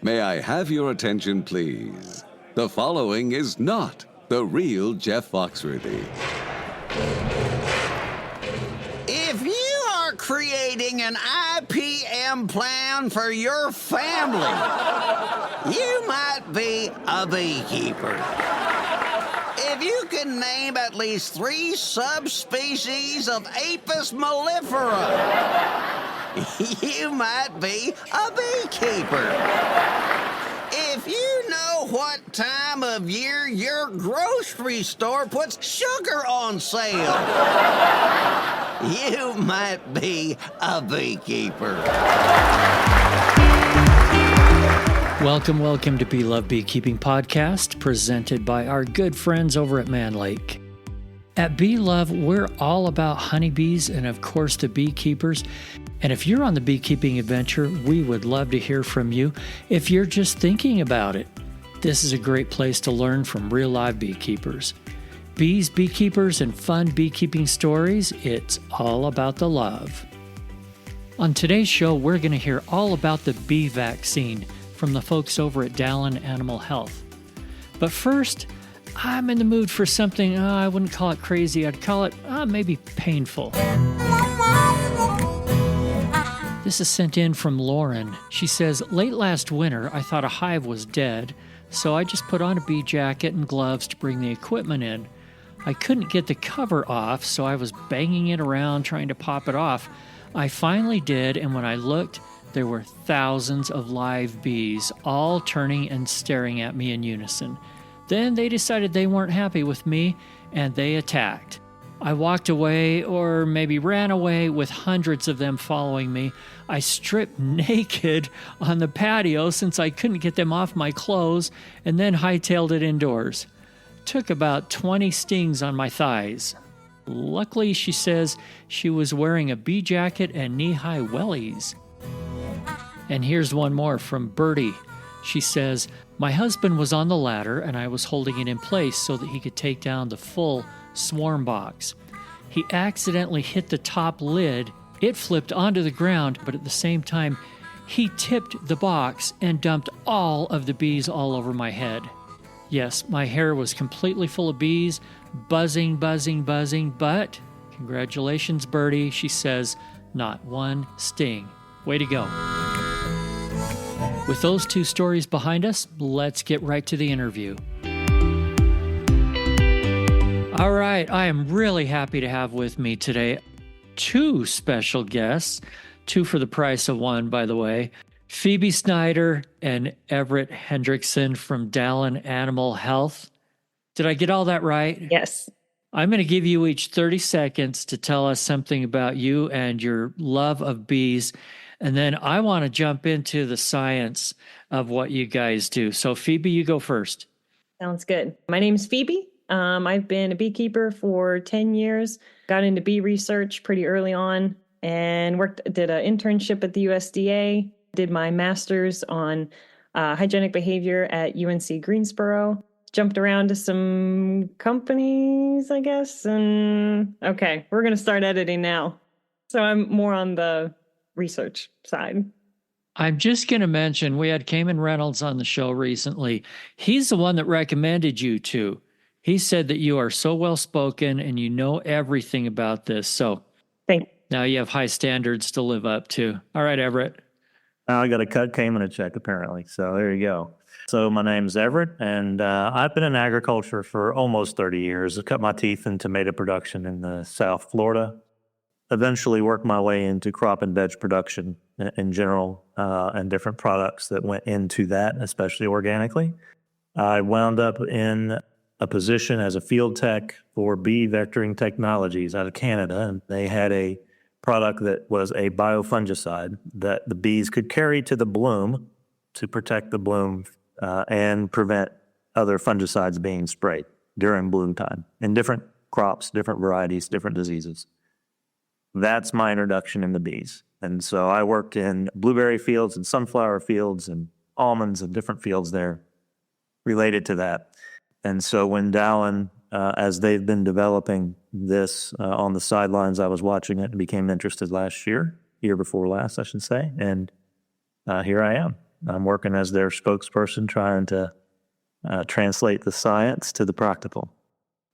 May I have your attention, please? The following is not the real Jeff Foxworthy. If you are creating an IPM plan for your family, you might be a beekeeper. If you can name at least 3 subspecies of Apis mellifera, you might be a beekeeper. If you know what time of year your grocery store puts sugar on sale, you might be a beekeeper. Welcome to Bee Love Beekeeping Podcast, presented by our good friends over at Mann. At Bee Love, we're all about honeybees and, of course, the beekeepers. And if you're on the beekeeping adventure, we would love to hear from you if you're just thinking about it. This is a great place to learn from real live beekeepers. Bees, beekeepers, and fun beekeeping stories, it's all about the love. On today's show, we're going to hear all about the bee vaccine from the folks over at Dalan Animal Health. But first, I'm in the mood for something, I wouldn't call it crazy, I'd call it maybe painful. This is sent in from Lauren. She says, late last winter, I thought a hive was dead, so I just put on a bee jacket and gloves to bring the equipment in. I couldn't get the cover off, so I was banging it around trying to pop it off. I finally did, and when I looked, there were thousands of live bees, all turning and staring at me in unison. Then they decided they weren't happy with me, and they attacked. I walked away, or maybe ran away, with hundreds of them following me. I stripped naked on the patio since I couldn't get them off my clothes, and then hightailed it indoors. Took about 20 stings on my thighs. Luckily, she says, she was wearing a bee jacket and knee-high wellies. And here's one more from Bertie. She says, my husband was on the ladder and I was holding it in place so that he could take down the full swarm box. He accidentally hit the top lid. It flipped onto the ground, but at the same time, he tipped the box and dumped all of the bees all over my head. Yes, my hair was completely full of bees, buzzing, but congratulations, Bertie, she says, not one sting. Way to go. With those 2 stories behind us, let's get right to the interview. All right, I am really happy to have with me today 2 special guests, 2 for the price of 1, by the way. Phoebe Snyder and Everett Hendrixon from Dalan Animal Health. Did I get all that right? Yes. I'm going to give you each 30 seconds to tell us something about you and your love of bees. And then I want to jump into the science of what you guys do. So Phoebe, you go first. Sounds good. My name's Phoebe. I've been a beekeeper for 10 years, got into bee research pretty early on, and did an internship at the USDA, did my master's on hygienic behavior at UNC Greensboro, jumped around to some companies, I guess, and okay, we're going to start editing now. So I'm more on the research side. I'm just going to mention, we had Cayman Reynolds on the show recently. He's the one that recommended you to. He said that you are so well-spoken and you know everything about this. So now you have high standards to live up to. All right, Everett. I got to cut Cayman a check, apparently. So there you go. So my name's Everett, and I've been in agriculture for almost 30 years. I cut my teeth in tomato production in the South Florida. Eventually worked my way into crop and veg production in general, and different products that went into that, especially organically. I wound up in a position as a field tech for bee vectoring technologies out of Canada, and they had a product that was a biofungicide that the bees could carry to the bloom to protect the bloom and prevent other fungicides being sprayed during bloom time in different crops, different varieties, different diseases. That's my introduction into bees. And so I worked in blueberry fields and sunflower fields and almonds and different fields there related to that. And so when Dalan, as they've been developing this on the sidelines, I was watching it and became interested last year before last, I should say. And here I am. I'm working as their spokesperson, trying to translate the science to the practical.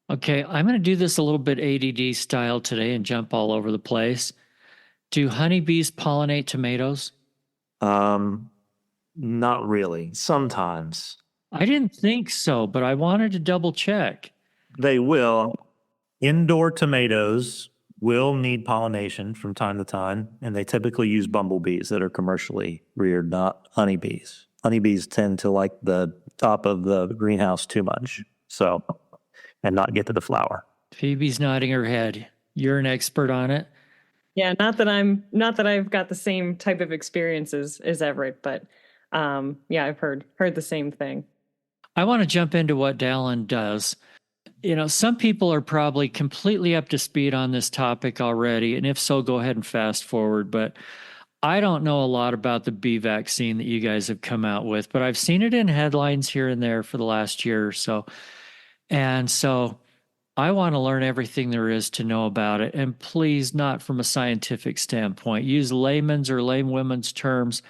Okay, I'm going to do this a little bit ADD style today and jump all over the place. Do honeybees pollinate tomatoes? Not really. Sometimes I didn't think so, but I wanted to double check. they will. Indoor tomatoes will need pollination from time to time, and they typically use bumblebees that are commercially reared, not honeybees. Honeybees tend to like the top of the greenhouse too much, and not get to the flower. Phoebe's nodding her head. You're an expert on it. Yeah, not that I've got the same type of experiences as Everett, but yeah, I've heard the same thing. I want to jump into what Dalan does. Some people are probably completely up to speed on this topic already, and if so, go ahead and fast forward. But I don't know a lot about the bee vaccine that you guys have come out with, but I've seen it in headlines here and there for the last year or so. And so I want to learn everything there is to know about it. And please, not from a scientific standpoint. Use layman's or laywomen's terms.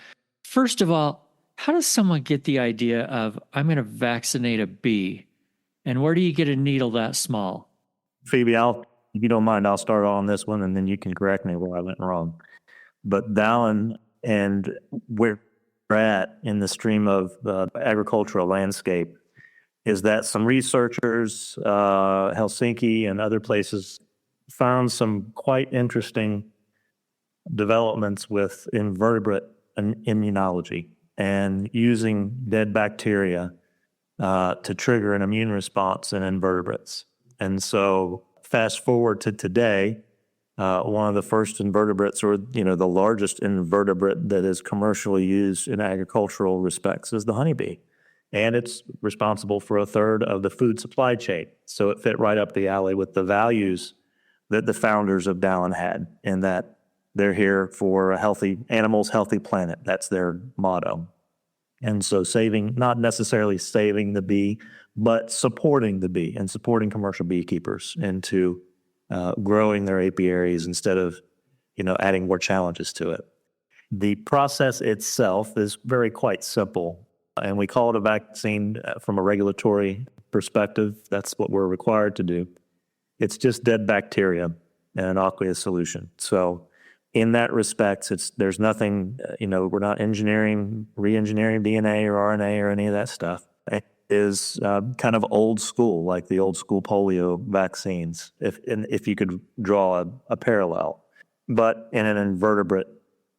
First of all, how does someone get the idea of, I'm going to vaccinate a bee? And where do you get a needle that small? Phoebe, if you don't mind, I'll start on this one, and then you can correct me where I went wrong. But Dalan, and where we're at in the stream of the agricultural landscape, is that some researchers, Helsinki and other places, found some quite interesting developments with invertebrate immunology and using dead bacteria to trigger an immune response in invertebrates. And so fast forward to today, one of the first invertebrates, or the largest invertebrate that is commercially used in agricultural respects, is the honeybee. And it's responsible for a third of the food supply chain. So it fit right up the alley with the values that the founders of Dalan had, in that they're here for a healthy animals, healthy planet. That's their motto. And so not necessarily saving the bee, but supporting the bee and supporting commercial beekeepers into growing their apiaries instead of, adding more challenges to it. The process itself is quite simple. And we call it a vaccine from a regulatory perspective. That's what we're required to do. It's just dead bacteria in an aqueous solution. So in that respect, there's nothing, we're not re-engineering DNA or RNA or any of that stuff. It is kind of old school, like the old school polio vaccines, if you could draw a parallel, but in an invertebrate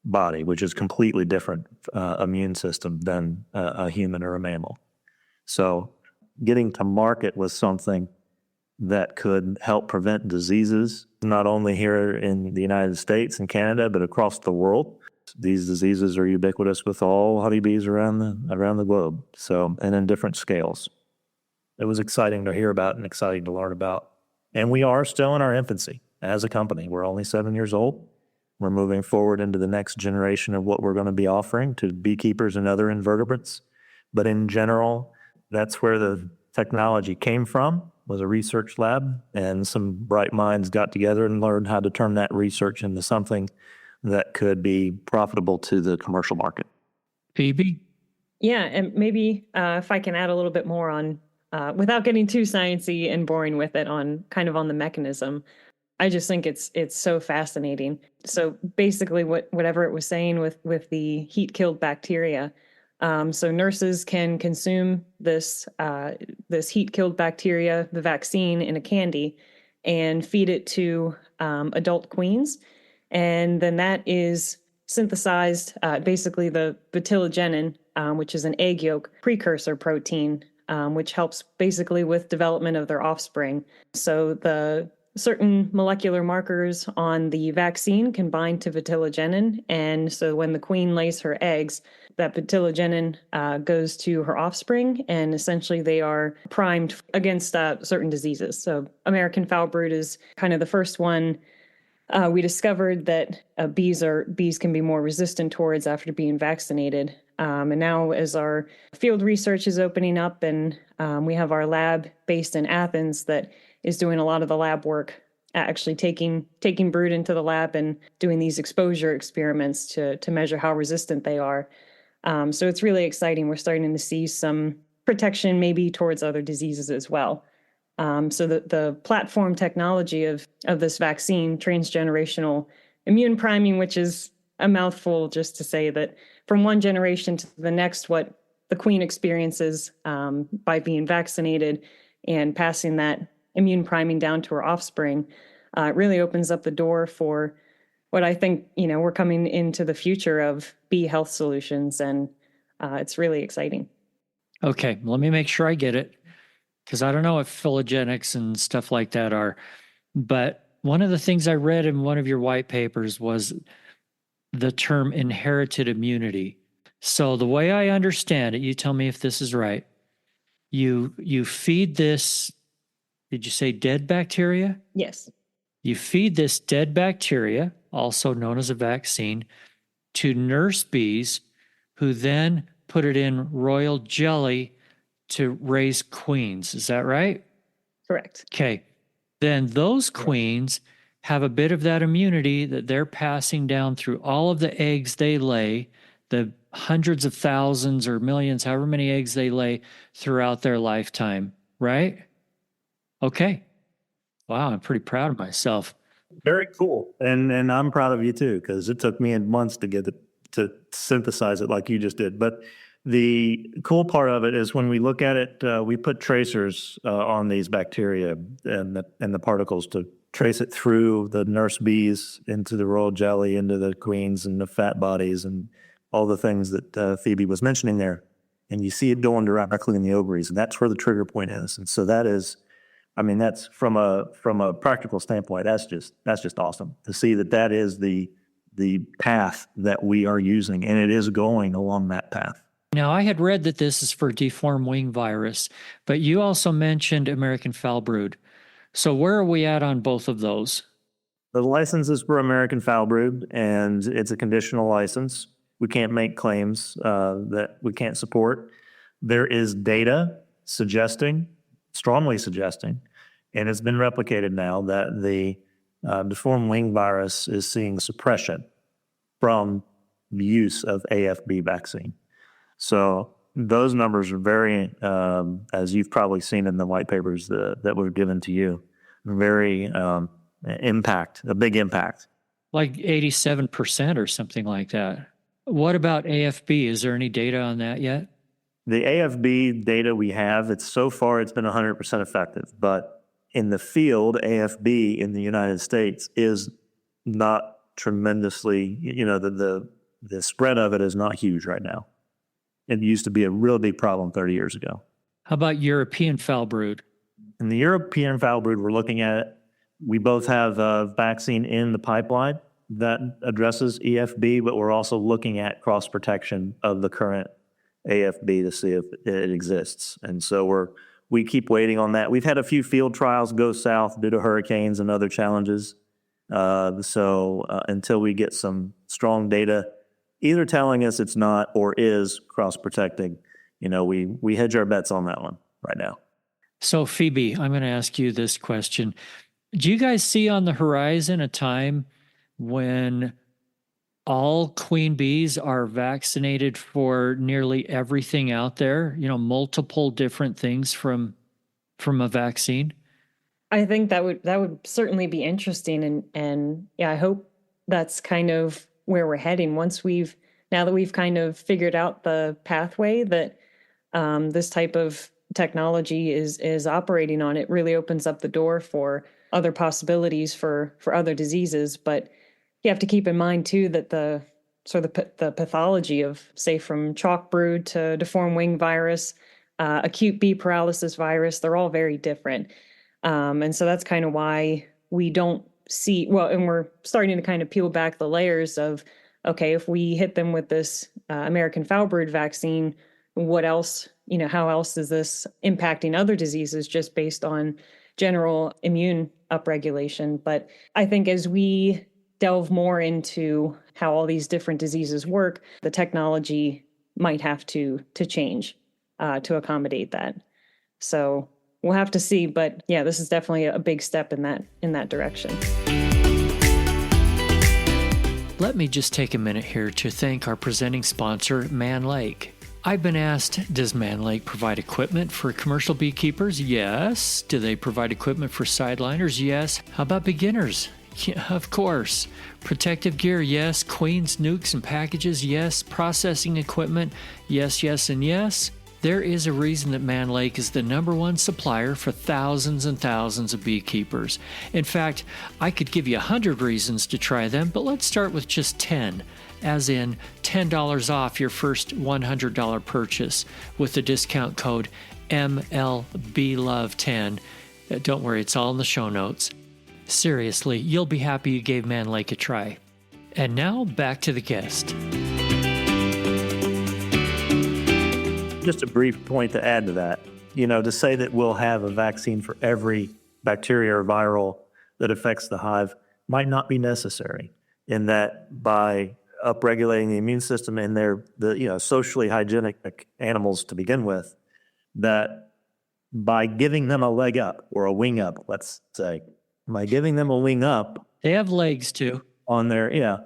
body, which is completely different immune system than a human or a mammal. So getting to market was something that could help prevent diseases, not only here in the United States and Canada, but across the world. These diseases are ubiquitous with all honeybees around the globe, and in different scales. It was exciting to hear about and exciting to learn about. And we are still in our infancy as a company. We're only 7 years old. We're moving forward into the next generation of what we're going to be offering to beekeepers and other invertebrates. But in general, that's where the technology came from, was a research lab, and some bright minds got together and learned how to turn that research into something that could be profitable to the commercial market. Phoebe? Yeah, and maybe if I can add a little bit more on, without getting too sciencey and boring with it, on the mechanism. I just think it's so fascinating. So basically, whatever it was saying with the heat-killed bacteria, so nurses can consume this heat-killed bacteria, the vaccine, in a candy, and feed it to adult queens, and then that is synthesized. Basically, the vitellogenin, which is an egg yolk precursor protein, which helps basically with development of their offspring. So the certain molecular markers on the vaccine can bind to vitellogenin, and so when the queen lays her eggs, that vitellogenin goes to her offspring, and essentially they are primed against certain diseases. So American foul brood is kind of the first one we discovered that bees can be more resistant towards after being vaccinated. And now, as our field research is opening up, and we have our lab based in Athens that is doing a lot of the lab work, actually taking brood into the lab and doing these exposure experiments to measure how resistant they are. So it's really exciting. We're starting to see some protection maybe towards other diseases as well. So the platform technology of this vaccine, transgenerational immune priming, which is a mouthful just to say that from one generation to the next, what the queen experiences by being vaccinated and passing that immune priming down to her offspring, it really opens up the door for what I think, we're coming into the future of bee health solutions, and it's really exciting. Okay, let me make sure I get it, because I don't know if phylogenics and stuff like that are, but one of the things I read in one of your white papers was the term inherited immunity. So the way I understand it, you tell me if this is right, you feed this, did you say dead bacteria? Yes. You feed this dead bacteria, also known as a vaccine, to nurse bees who then put it in royal jelly to raise queens. Is that right? Correct. Okay. Then those queens have a bit of that immunity that they're passing down through all of the eggs they lay, the hundreds of thousands or millions, however many eggs they lay throughout their lifetime, right? Okay. Wow, I'm pretty proud of myself. Very cool. And I'm proud of you too, because it took me months to get it to synthesize it like you just did. But the cool part of it is when we look at it, we put tracers on these bacteria and the particles to trace it through the nurse bees into the royal jelly, into the queens and the fat bodies and all the things that Phoebe was mentioning there. And you see it going directly in the ovaries, and that's where the trigger point is. And so that is, I mean, that's from a practical standpoint, that's just awesome to see that is the path that we are using, and it is going along that path. Now, I had read that this is for deformed wing virus, but you also mentioned American foul brood. So where are we at on both of those? The license is for American foul brood, and it's a conditional license. We can't make claims that we can't support. There is data strongly suggesting, and it's been replicated now, that the deformed wing virus is seeing suppression from the use of AFB vaccine. So those numbers are very, as you've probably seen in the white papers that were given to you, very a big impact. Like 87% or something like that. What about AFB? Is there any data on that yet? The AFB data we have, so far it's been 100% effective, but in the field, AFB in the United States is not tremendously, the spread of it is not huge right now. It used to be a real big problem 30 years ago. How about European foul brood? In the European foul brood, we're looking at it. We both have a vaccine in the pipeline that addresses EFB, but we're also looking at cross protection of the current AFB to see if it exists. And so we keep waiting on that. We've had a few field trials go south due to hurricanes and other challenges. So until we get some strong data, either telling us it's not or is cross protecting, we hedge our bets on that one right now. So Phoebe, I'm going to ask you this question. Do you guys see on the horizon a time when all queen bees are vaccinated for nearly everything out there, multiple different things from a vaccine? I think that would certainly be interesting, and yeah, I hope that's kind of where we're heading now that we've kind of figured out the pathway that this type of technology is operating on. It really opens up the door for other possibilities for other diseases, but you have to keep in mind too that the pathology of, say, from chalk brood to deformed wing virus, acute bee paralysis virus, they're all very different. And so that's kind of why we don't see, and we're starting to kind of peel back the layers of, okay, if we hit them with this American foul brood vaccine, what else, how else is this impacting other diseases just based on general immune upregulation? But I think as we delve more into how all these different diseases work, the technology might have to change to accommodate that. So we'll have to see, but yeah, this is definitely a big step in that direction. Let me just take a minute here to thank our presenting sponsor, Mann Lake. I've been asked, does Mann Lake provide equipment for commercial beekeepers? Yes. Do they provide equipment for sideliners? Yes. How about beginners? Yeah, of course. Protective gear? Yes. Queens, nukes, and packages? Yes. Processing equipment? Yes, yes, and yes. There is a reason that Mann Lake is the #1 supplier for thousands and thousands of beekeepers. In fact, I could give you 100 reasons to try them, but let's start with just 10, as in $10 off your first $100 purchase with the discount code MLBLOVE10. Don't worry, it's all in the show notes. Seriously, you'll be happy you gave Mann Lake a try. And now, back to the guest. Just a brief point to add to that. To say that we'll have a vaccine for every bacteria or viral that affects the hive might not be necessary, in that by upregulating the immune system in the socially hygienic animals to begin with, that by giving them a leg up or a wing up, let's say, by giving them a wing up, They have legs too. on their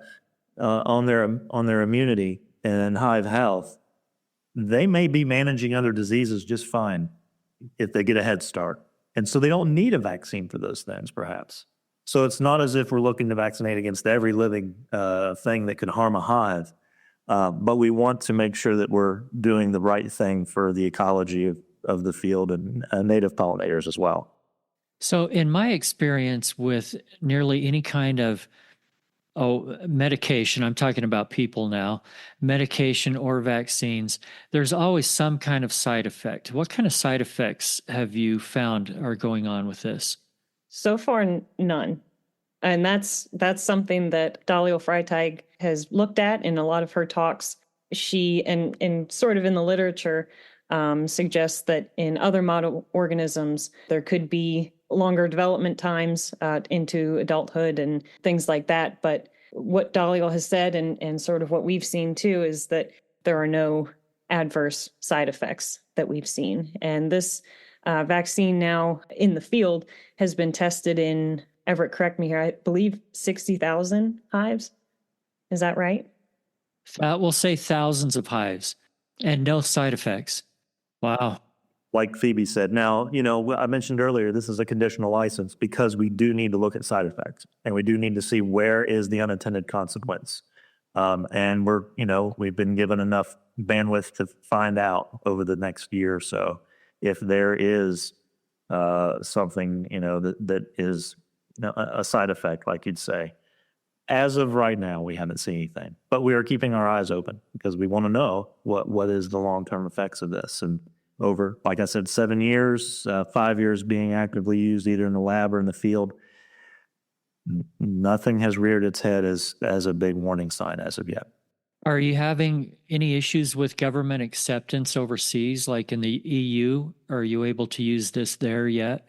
immunity and hive health, they may be managing other diseases just fine if they get a head start. And so they don't need a vaccine for those things, perhaps. So it's not as if we're looking to vaccinate against every living thing that could harm a hive, but we want to make sure that we're doing the right thing for the ecology of the field and native pollinators as well. So, in my experience with nearly any kind of medication, I'm talking about people now, medication or vaccines, there's always some kind of side effect. What kind of side effects have you found are going on with this? So far, none. And that's something that Dalio Freitag has looked at in a lot of her talks. She, and sort of in the literature, suggests that in other model organisms, there could be longer development times into adulthood and things like that. But what Dalio has said and sort of what we've seen too is that there are no adverse side effects that we've seen. And this vaccine now in the field has been tested in, Everett, correct me here, I believe 60,000 hives. Is that right? We'll say thousands of hives and no side effects. Wow. Like Phoebe said. Now, I mentioned earlier, this is a conditional license because we do need to look at side effects and we do need to see where is the unintended consequence. And we've been given enough bandwidth to find out over the next year or so if there is something, that is a side effect, like you'd say. As of right now, we haven't seen anything, but we are keeping our eyes open because we want to know what is the long-term effects of this. And over, like I said, 7 years, 5 years being actively used either in the lab or in the field, nothing has reared its head as a big warning sign as of yet. Are you having any issues with government acceptance overseas, like in the EU? Are you able to use this there yet?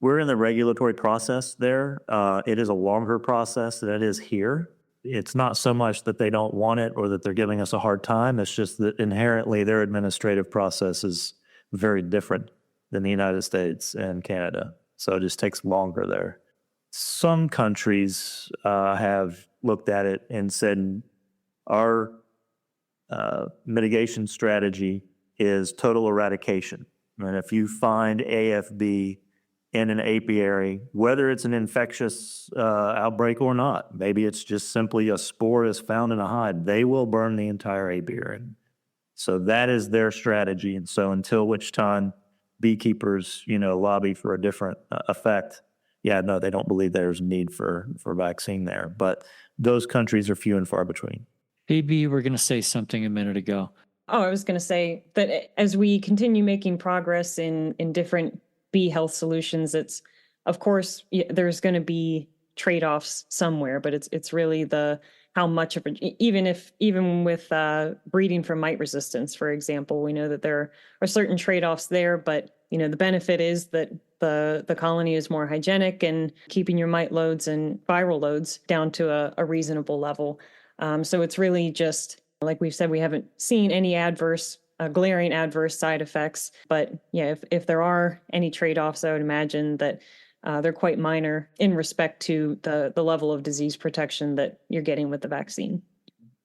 We're in the regulatory process there. It is a longer process than it is here. It's not so much that they don't want it or that they're giving us a hard time. It's just that inherently their administrative process is very different than the United States and Canada. So it just takes longer there. Some countries have looked at it and said, our mitigation strategy is total eradication. And if you find AFB in an apiary, whether it's an infectious outbreak or not, maybe it's just simply a spore is found in a hive, they will burn the entire apiary. So that is their strategy. And so until which time beekeepers, lobby for a different effect, no, they don't believe there's a need for vaccine there. But those countries are few and far between. Phoebe, you were going to say something a minute ago. Oh, I was going to say that as we continue making progress in different bee health solutions, it's, of course, there's going to be trade-offs somewhere, but it's really how much of it, even with breeding for mite resistance, for example, we know that there are certain trade-offs there, but the benefit is that the colony is more hygienic and keeping your mite loads and viral loads down to a reasonable level. So it's really just, like we've said, we haven't seen any glaring adverse side effects. But if there are any trade-offs, I would imagine that they're quite minor in respect to the level of disease protection that you're getting with the vaccine.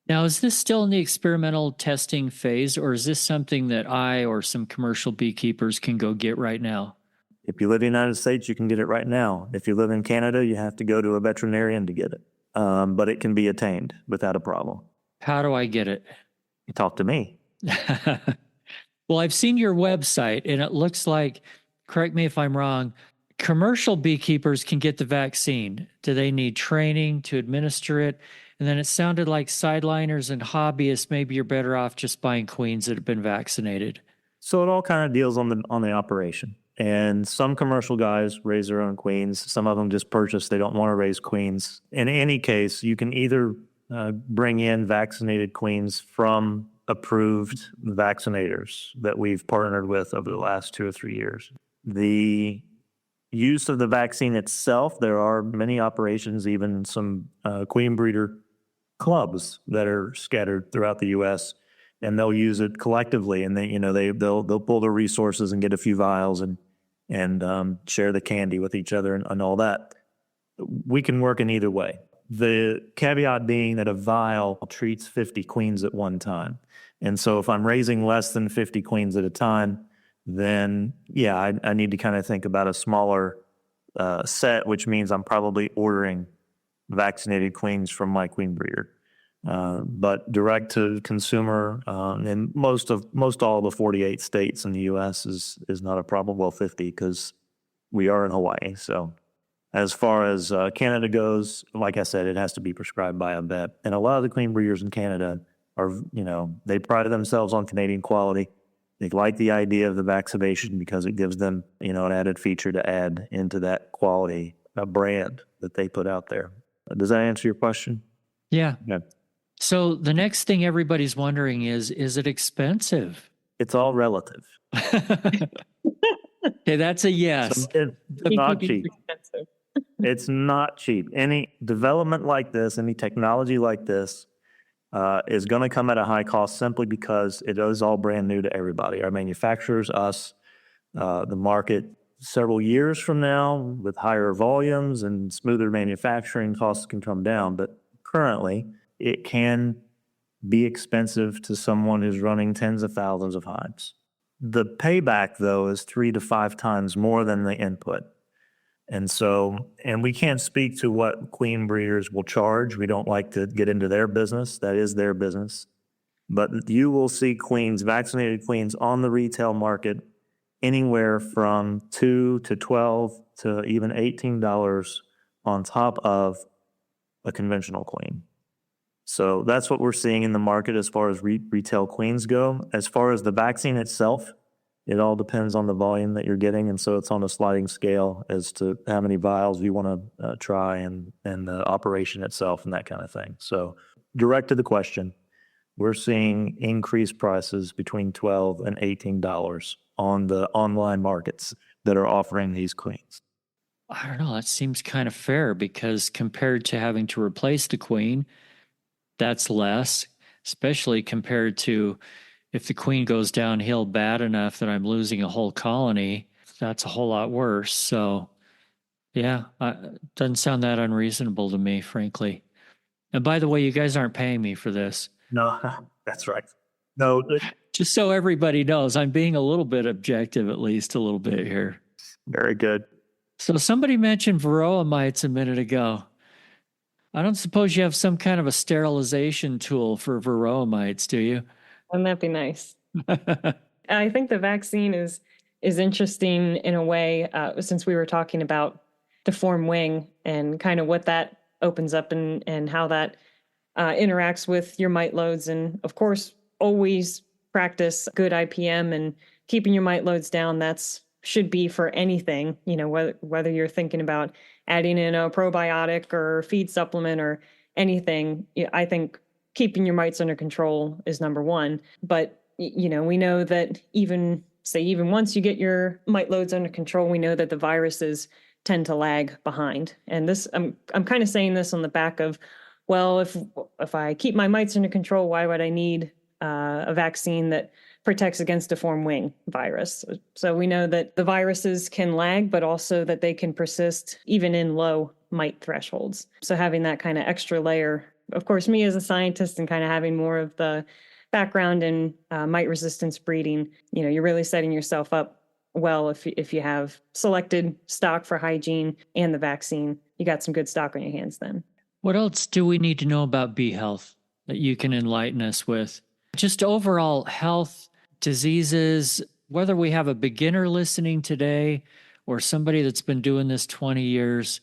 Now, is this still in the experimental testing phase, or is this something that I or some commercial beekeepers can go get right now? If you live in the United States, you can get it right now. If you live in Canada, you have to go to a veterinarian to get it. But it can be attained without a problem. How do I get it? You talk to me. Well, I've seen your website, and it looks like, correct me if I'm wrong, commercial beekeepers can get the vaccine. Do they need training to administer it? And then it sounded like sideliners and hobbyists, maybe you're better off just buying queens that have been vaccinated. So it all kind of deals on the operation. And some commercial guys raise their own queens. Some of them just purchase. They don't want to raise queens. In any case, you can either bring in vaccinated queens from approved vaccinators that we've partnered with over the last 2 or 3 years. The use of the vaccine itself, there are many operations, even some queen breeder clubs that are scattered throughout the U.S., and they'll use it collectively, and they'll pull their resources and get a few vials and share the candy with each other and all that. We can work in either way. The caveat being that a vial treats 50 queens at one time. And so if I'm raising less than 50 queens at a time, then yeah, I need to kind of think about a smaller set, which means I'm probably ordering vaccinated queens from my queen breeder. But direct to consumer in most all the 48 states in the U.S. is not a problem. Well, 50 because we are in Hawaii. So as far as Canada goes, like I said, it has to be prescribed by a vet. And a lot of the queen breeders in Canada are, they pride themselves on Canadian quality. They like the idea of the vaccination because it gives them, an added feature to add into that quality brand that they put out there. Does that answer your question? Yeah. Yeah. So the next thing everybody's wondering is it expensive? It's all relative. Okay, that's a yes. It's not cheap. It's not cheap. Any development like this, any technology like this is going to come at a high cost simply because it is all brand new to everybody. Our manufacturers, us, the market. Several years from now, with higher volumes and smoother manufacturing, costs can come down. But currently, it can be expensive to someone who's running tens of thousands of hives. The payback, though, is 3 to 5 times more than the input. And we can't speak to what queen breeders will charge. We don't like to get into their business. That is their business. But you will see queens, vaccinated queens, on the retail market anywhere from $2 to $12 to even $18 on top of a conventional queen. So that's what we're seeing in the market as far as retail queens go. As far as the vaccine itself, it all depends on the volume that you're getting, and so it's on a sliding scale as to how many vials you want to try and the operation itself and that kind of thing. So direct to the question, we're seeing increased prices between $12 and $18 on the online markets that are offering these queens. I don't know. That seems kind of fair because compared to having to replace the queen, that's less, especially compared to if the queen goes downhill bad enough that I'm losing a whole colony, that's a whole lot worse. So, yeah, doesn't sound that unreasonable to me, frankly. And by the way, you guys aren't paying me for this. No, that's right. No. Just so everybody knows, I'm being a little bit objective, at least a little bit here. Very good. So somebody mentioned varroa mites a minute ago. I don't suppose you have some kind of a sterilization tool for varroa mites, do you? Wouldn't that be nice? I think the vaccine is interesting in a way, since we were talking about deformed wing and kind of what that opens up and how that interacts with your mite loads. And of course, always practice good IPM and keeping your mite loads down. That's should be for anything, whether you're thinking about adding in a probiotic or feed supplement or anything. I think keeping your mites under control is number one. But, we know that even once you get your mite loads under control, we know that the viruses tend to lag behind. And this, I'm kind of saying this on the back of, well, if I keep my mites under control, why would I need a vaccine that protects against deformed wing virus. So we know that the viruses can lag, but also that they can persist even in low mite thresholds. So having that kind of extra layer, of course, me as a scientist and kind of having more of the background in mite resistance breeding, you're really setting yourself up well if you have selected stock for hygiene and the vaccine. You got some good stock on your hands then. What else do we need to know about bee health that you can enlighten us with? Just overall health, diseases, whether we have a beginner listening today or somebody that's been doing this 20 years.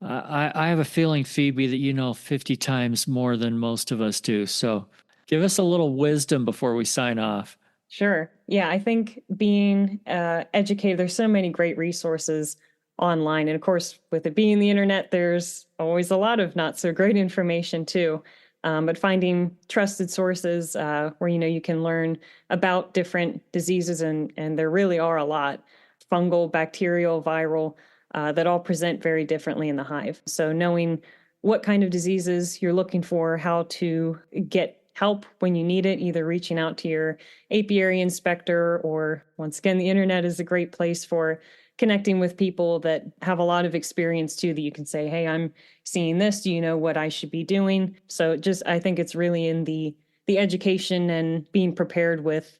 I have a feeling, Phoebe, that you know 50 times more than most of us do. So give us a little wisdom before we sign off. Sure. Yeah, I think being educated, there's so many great resources online. And of course, with it being the internet, there's always a lot of not so great information too. But finding trusted sources where, you can learn about different diseases, and there really are a lot, fungal, bacterial, viral, that all present very differently in the hive. So knowing what kind of diseases you're looking for, how to get help when you need it, either reaching out to your apiary inspector, or once again, the internet is a great place for connecting with people that have a lot of experience too, that you can say, hey, I'm seeing this. Do you know what I should be doing? So I think it's really in the education and being prepared with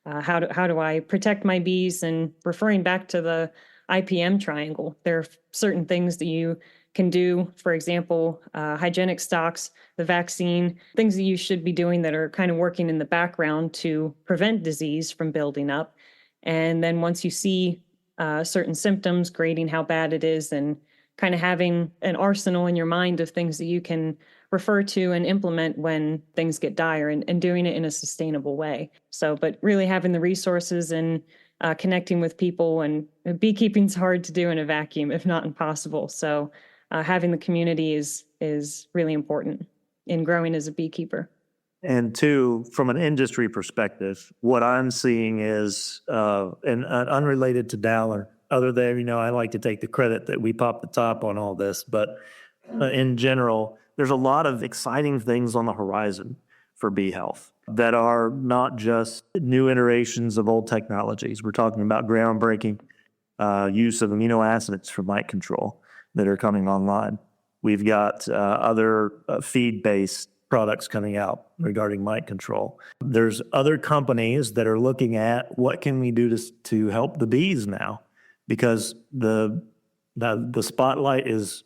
how do I protect my bees, and referring back to the IPM triangle. There are certain things that you can do, for example, hygienic stocks, the vaccine, things that you should be doing that are kind of working in the background to prevent disease from building up. And then once you see certain symptoms, grading how bad it is, and kind of having an arsenal in your mind of things that you can refer to and implement when things get dire, and doing it in a sustainable way. So, but really having the resources and connecting with people, and beekeeping's hard to do in a vacuum, if not impossible. So having the community is really important in growing as a beekeeper. And two, from an industry perspective, what I'm seeing is, and unrelated to Dalan, other than, I like to take the credit that we popped the top on all this, but in general, there's a lot of exciting things on the horizon for bee health that are not just new iterations of old technologies. We're talking about groundbreaking use of amino acids for mite control that are coming online. We've got other feed-based products coming out regarding mite control. There's other companies that are looking at what can we do to help the bees now, because the spotlight is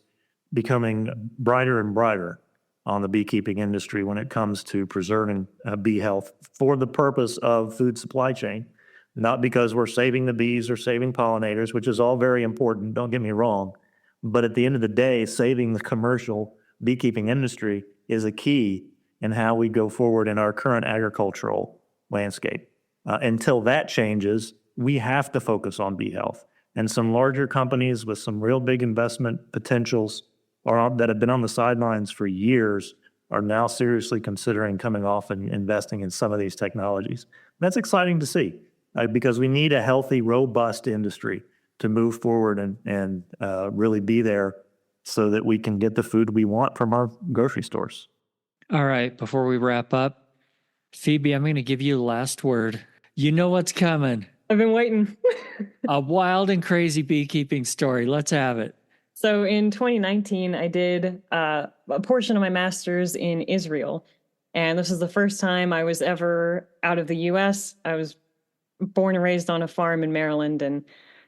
becoming brighter and brighter on the beekeeping industry when it comes to preserving bee health for the purpose of food supply chain, not because we're saving the bees or saving pollinators, which is all very important, don't get me wrong. But at the end of the day, saving the commercial beekeeping industry is a key in how we go forward in our current agricultural landscape. Until that changes, we have to focus on bee health. And some larger companies with some real big investment potentials that have been on the sidelines for years are now seriously considering coming off and investing in some of these technologies. That's exciting to see, because we need a healthy, robust industry to move forward and really be there so that we can get the food we want from our grocery stores. All right, before we wrap up, Phoebe, I'm going to give you the last word. You know what's coming. I've been waiting. A wild and crazy beekeeping story. Let's have it. So in 2019, I did a portion of my master's in Israel. And this was the first time I was ever out of the U.S. I was born and raised on a farm in Maryland, and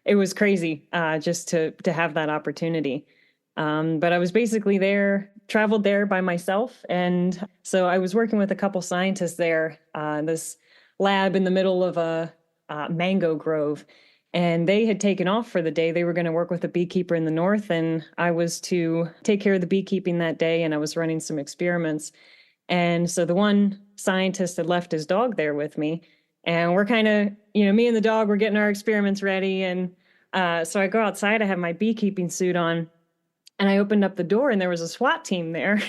it was crazy just to have that opportunity. But I was basically traveled there by myself. And so I was working with a couple scientists there, this lab in the middle of a mango grove. And they had taken off for the day. They were going to work with a beekeeper in the north, and I was to take care of the beekeeping that day, and I was running some experiments. And so the one scientist had left his dog there with me, and we're kind of, me and the dog were getting our experiments ready. And so I go outside, I have my beekeeping suit on, and I opened up the door, and there was a SWAT team there.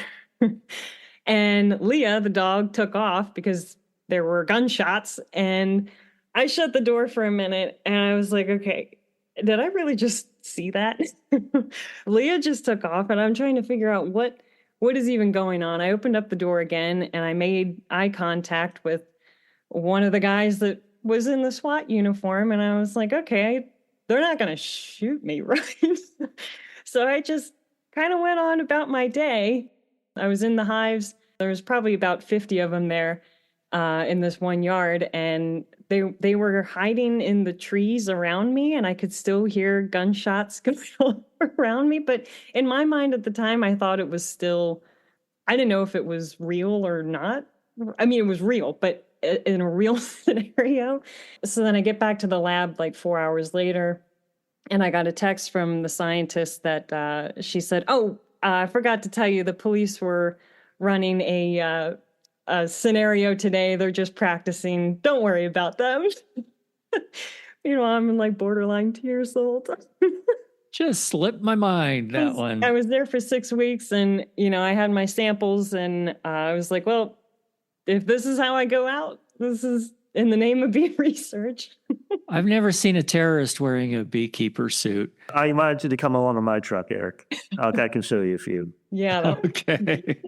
And Leah, the dog, took off because there were gunshots, and I shut the door for a minute, and I was like, okay, did I really just see that? Leah just took off, and I'm trying to figure out what is even going on. I opened up the door again, and I made eye contact with one of the guys that was in the SWAT uniform, and I was like, okay, they're not going to shoot me, right? So I just kind of went on about my day. I was in the hives. There was probably about 50 of them there in this one yard, and they were hiding in the trees around me, and I could still hear gunshots going on around me. But in my mind at the time, I thought it was still, I didn't know if it was real or not. I mean, it was real, but in a real scenario. So then I get back to the lab like 4 hours later, and I got a text from the scientist that she said, "Oh, I forgot to tell you, the police were running a scenario today. They're just practicing. Don't worry about them." I'm in like borderline tears the whole time. Just slipped my mind, that one. I was there for 6 weeks, and, I had my samples, and I was like, well, if this is how I go out, this is in the name of bee research. I've never seen a terrorist wearing a beekeeper suit. I invite you to come along on my truck, Eric. I can show you a few. Yeah. Okay.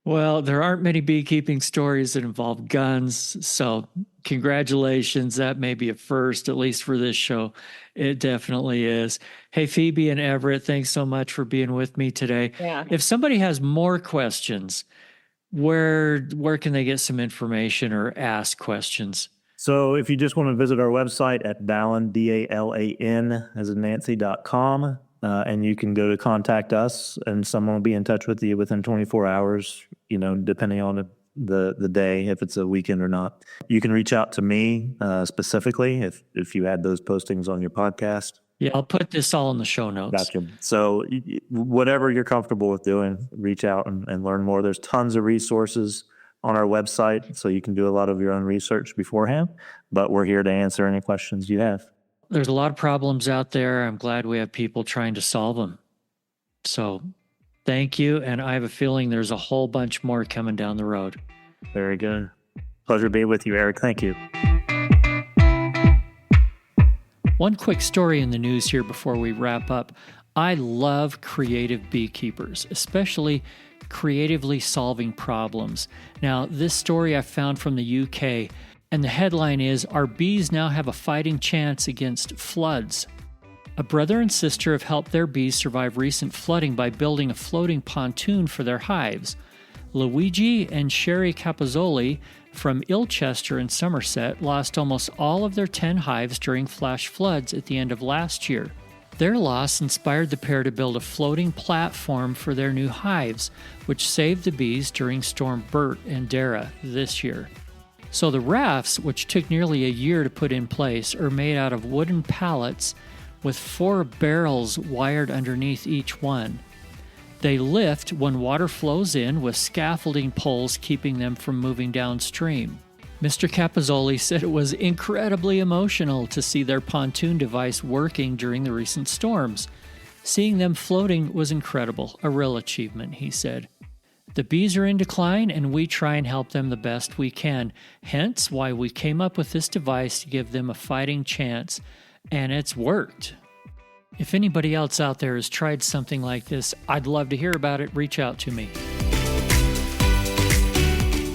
Well, there aren't many beekeeping stories that involve guns, so congratulations. That may be a first, at least for this show. It definitely is. Hey, Phoebe and Everett, thanks so much for being with me today. Yeah. If somebody has more questions, where can they get some information or ask questions? So if you just want to visit our website at Dalan, DALAN, as in Nancy.com, and you can go to contact us, and someone will be in touch with you within 24 hours, depending on the day, if it's a weekend or not. You can reach out to me specifically if you had those postings on your podcast. Yeah, I'll put this all in the show notes. Gotcha. So whatever you're comfortable with doing, reach out and learn more. There's tons of resources on our website, so you can do a lot of your own research beforehand, but we're here to answer any questions you have. There's a lot of problems out there. I'm glad we have people trying to solve them. So thank you, and I have a feeling there's a whole bunch more coming down the road. Very good. Pleasure to be with you, Eric. Thank you. One quick story in the news here before we wrap up. I love creative beekeepers, especially creatively solving problems. Now, this story I found from the UK, and the headline is, "Our bees now have a fighting chance against floods." A brother and sister have helped their bees survive recent flooding by building a floating pontoon for their hives. Luigi and Sherry Capozzoli from Ilchester in Somerset lost almost all of their 10 hives during flash floods at the end of last year. Their loss inspired the pair to build a floating platform for their new hives, which saved the bees during Storm Bert and Dara this year. So the rafts, which took nearly a year to put in place, are made out of wooden pallets with 4 barrels wired underneath each one. They lift when water flows in, with scaffolding poles keeping them from moving downstream. Mr. Capozzoli said it was incredibly emotional to see their pontoon device working during the recent storms. Seeing them floating was incredible, a real achievement, he said. The bees are in decline, and we try and help them the best we can, hence why we came up with this device to give them a fighting chance, and it's worked. If anybody else out there has tried something like this, I'd love to hear about it. Reach out to me.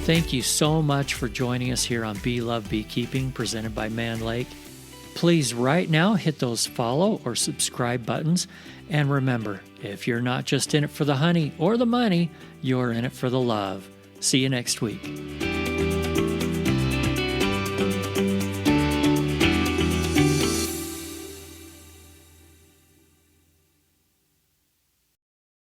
Thank you so much for joining us here on Bee Love Beekeeping, presented by Mann Lake. Please right now hit those follow or subscribe buttons. And remember, if you're not just in it for the honey or the money, you're in it for the love. See you next week.